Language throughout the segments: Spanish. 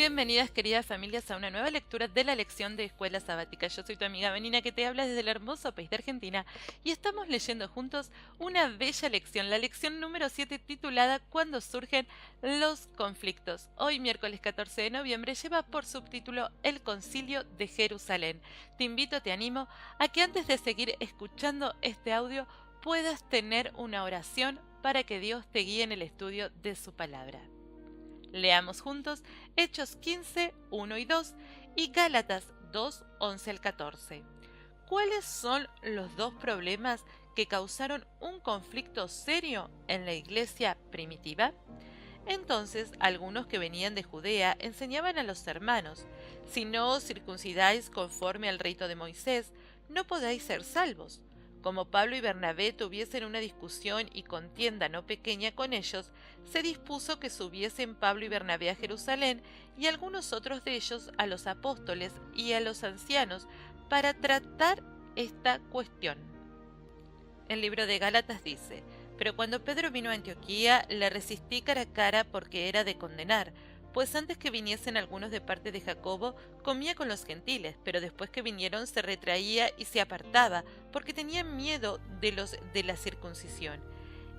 Bienvenidas queridas familias a una nueva lectura de la lección de Escuela Sabática. Yo soy tu amiga Benina que te habla desde el hermoso país de Argentina y estamos leyendo juntos una bella lección, la lección número 7 titulada Cuando surgen los conflictos. Hoy miércoles 14 de noviembre lleva por subtítulo El Concilio de Jerusalén. Te invito, te animo a que antes de seguir escuchando este audio puedas tener una oración para que Dios te guíe en el estudio de su palabra. Leamos juntos Hechos 15, 1 y 2 y Gálatas 2, 11 al 14. ¿Cuáles son los dos problemas que causaron un conflicto serio en la iglesia primitiva? Entonces algunos que venían de Judea enseñaban a los hermanos: si no os circuncidáis conforme al rito de Moisés, no podéis ser salvos. Como Pablo y Bernabé tuviesen una discusión y contienda no pequeña con ellos, se dispuso que subiesen Pablo y Bernabé a Jerusalén y algunos otros de ellos a los apóstoles y a los ancianos para tratar esta cuestión. El libro de Gálatas dice: pero cuando Pedro vino a Antioquía, le resistí cara a cara porque era de condenar, pues antes que viniesen algunos de parte de Jacobo, comía con los gentiles, pero después que vinieron se retraía y se apartaba, porque tenía miedo de la circuncisión.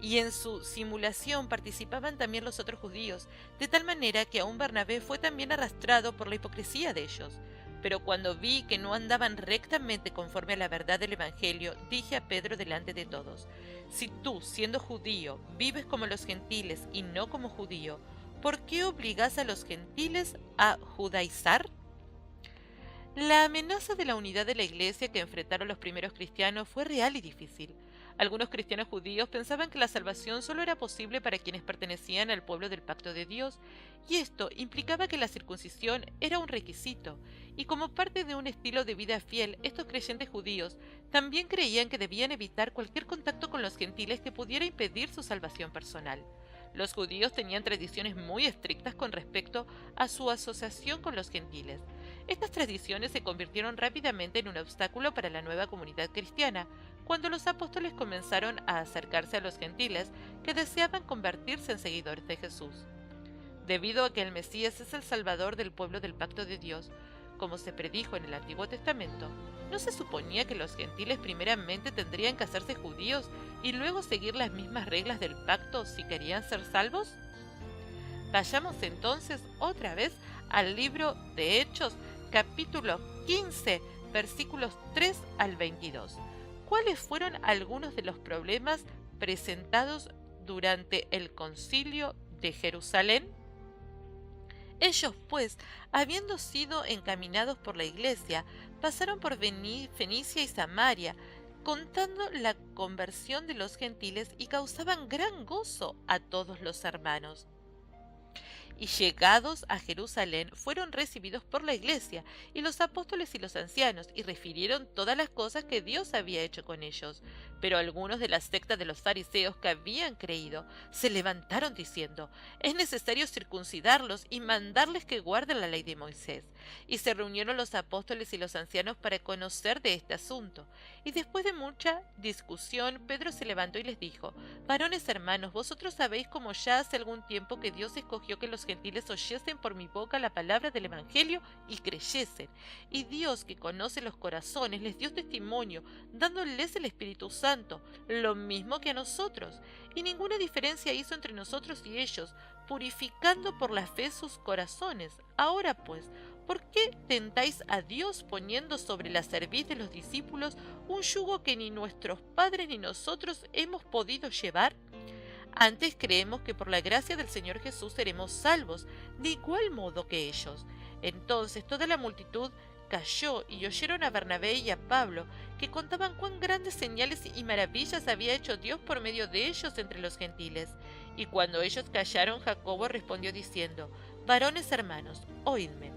Y en su simulación participaban también los otros judíos, de tal manera que aún Bernabé fue también arrastrado por la hipocresía de ellos. Pero cuando vi que no andaban rectamente conforme a la verdad del Evangelio, dije a Pedro delante de todos: si tú, siendo judío, vives como los gentiles y no como judío, ¿por qué obligas a los gentiles a judaizar? La amenaza de la unidad de la iglesia que enfrentaron los primeros cristianos fue real y difícil. Algunos cristianos judíos pensaban que la salvación solo era posible para quienes pertenecían al pueblo del pacto de Dios, y esto implicaba que la circuncisión era un requisito, y como parte de un estilo de vida fiel, estos creyentes judíos también creían que debían evitar cualquier contacto con los gentiles que pudiera impedir su salvación personal. Los judíos tenían tradiciones muy estrictas con respecto a su asociación con los gentiles. Estas tradiciones se convirtieron rápidamente en un obstáculo para la nueva comunidad cristiana, cuando los apóstoles comenzaron a acercarse a los gentiles que deseaban convertirse en seguidores de Jesús. Debido a que el Mesías es el Salvador del pueblo del pacto de Dios, como se predijo en el Antiguo Testamento, ¿no se suponía que los gentiles primeramente tendrían que hacerse judíos y luego seguir las mismas reglas del pacto si querían ser salvos? Vayamos entonces otra vez al libro de Hechos, capítulo 15, versículos 3 al 22. ¿Cuáles fueron algunos de los problemas presentados durante el Concilio de Jerusalén? Ellos, pues, habiendo sido encaminados por la iglesia, pasaron por Fenicia y Samaria, contando la conversión de los gentiles, y causaban gran gozo a todos los hermanos. Y llegados a Jerusalén fueron recibidos por la iglesia y los apóstoles y los ancianos, y refirieron todas las cosas que Dios había hecho con ellos. Pero algunos de la secta de los fariseos que habían creído se levantaron diciendo: es necesario circuncidarlos y mandarles que guarden la ley de Moisés. Y se reunieron los apóstoles y los ancianos para conocer de este asunto. Y después de mucha discusión, Pedro se levantó y les dijo: varones hermanos, vosotros sabéis como ya hace algún tiempo que Dios escogió que los gentiles oyesen por mi boca la palabra del Evangelio y creyesen. Y Dios, que conoce los corazones, les dio testimonio, dándoles el Espíritu Santo, lo mismo que a nosotros. Y ninguna diferencia hizo entre nosotros y ellos, purificando por la fe sus corazones. Ahora pues, ¿por qué tentáis a Dios poniendo sobre la cerviz de los discípulos un yugo que ni nuestros padres ni nosotros hemos podido llevar? Antes creemos que por la gracia del Señor Jesús seremos salvos, de igual modo que ellos. Entonces toda la multitud calló y oyeron a Bernabé y a Pablo, que contaban cuán grandes señales y maravillas había hecho Dios por medio de ellos entre los gentiles. Y cuando ellos callaron, Jacobo respondió diciendo: varones hermanos, oídme.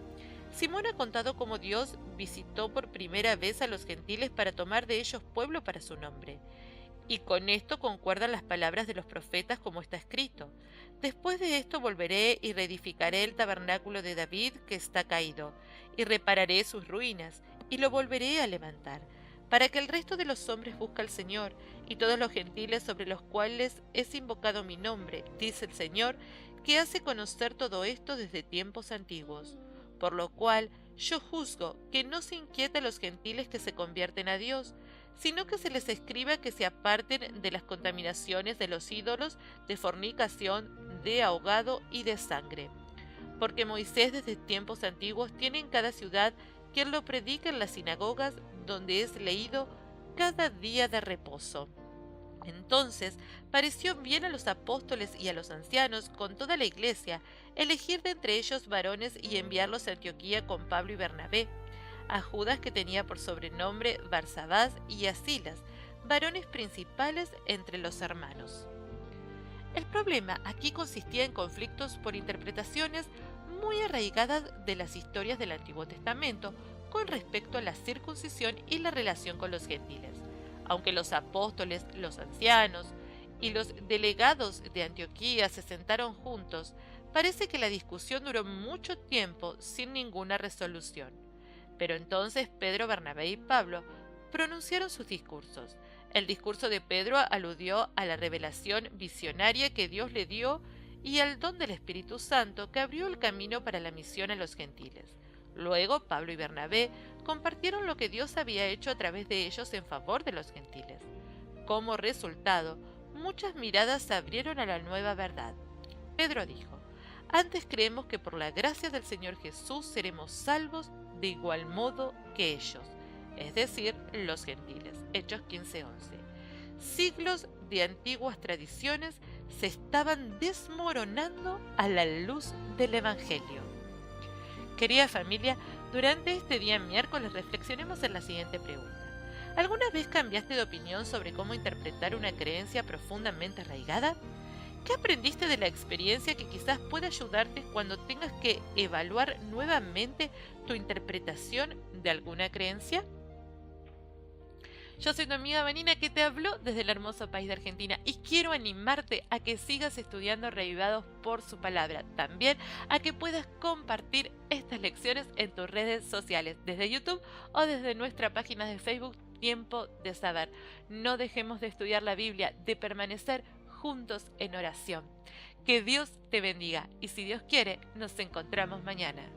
Simón ha contado cómo Dios visitó por primera vez a los gentiles para tomar de ellos pueblo para su nombre. Y con esto concuerdan las palabras de los profetas, como está escrito: después de esto volveré y reedificaré el tabernáculo de David que está caído, y repararé sus ruinas, y lo volveré a levantar, para que el resto de los hombres busque al Señor, y todos los gentiles sobre los cuales es invocado mi nombre, dice el Señor, que hace conocer todo esto desde tiempos antiguos, por lo cual yo juzgo que no se inquieten los gentiles que se convierten a Dios, sino que se les escriba que se aparten de las contaminaciones de los ídolos, de fornicación, de ahogado y de sangre. Porque Moisés desde tiempos antiguos tiene en cada ciudad quien lo predica en las sinagogas, donde es leído cada día de reposo. Entonces pareció bien a los apóstoles y a los ancianos con toda la iglesia elegir de entre ellos varones y enviarlos a Antioquía con Pablo y Bernabé, a Judas, que tenía por sobrenombre Barsabás, y a Silas, varones principales entre los hermanos. El problema aquí consistía en conflictos por interpretaciones muy arraigadas de las historias del Antiguo Testamento con respecto a la circuncisión y la relación con los gentiles. Aunque los apóstoles, los ancianos y los delegados de Antioquía se sentaron juntos, parece que la discusión duró mucho tiempo sin ninguna resolución. Pero entonces Pedro, Bernabé y Pablo pronunciaron sus discursos. El discurso de Pedro aludió a la revelación visionaria que Dios le dio y al don del Espíritu Santo que abrió el camino para la misión a los gentiles. Luego Pablo y Bernabé compartieron lo que Dios había hecho a través de ellos en favor de los gentiles. Como resultado, muchas miradas se abrieron a la nueva verdad. Pedro dijo: antes creemos que por la gracia del Señor Jesús seremos salvos de igual modo que ellos, es decir, los gentiles. Hechos 15:11. Siglos de antiguas tradiciones se estaban desmoronando a la luz del Evangelio. Querida familia, durante este día miércoles reflexionemos en la siguiente pregunta. ¿Alguna vez cambiaste de opinión sobre cómo interpretar una creencia profundamente arraigada? ¿Qué aprendiste de la experiencia que quizás pueda ayudarte cuando tengas que evaluar nuevamente tu interpretación de alguna creencia? Yo soy tu amiga Vanina, que te habló desde el hermoso país de Argentina, y quiero animarte a que sigas estudiando Reavivados por su palabra. También a que puedas compartir estas lecciones en tus redes sociales, desde YouTube o desde nuestra página de Facebook Tiempo de Saber. No dejemos de estudiar la Biblia, de permanecer juntos en oración. Que Dios te bendiga, y si Dios quiere, nos encontramos mañana.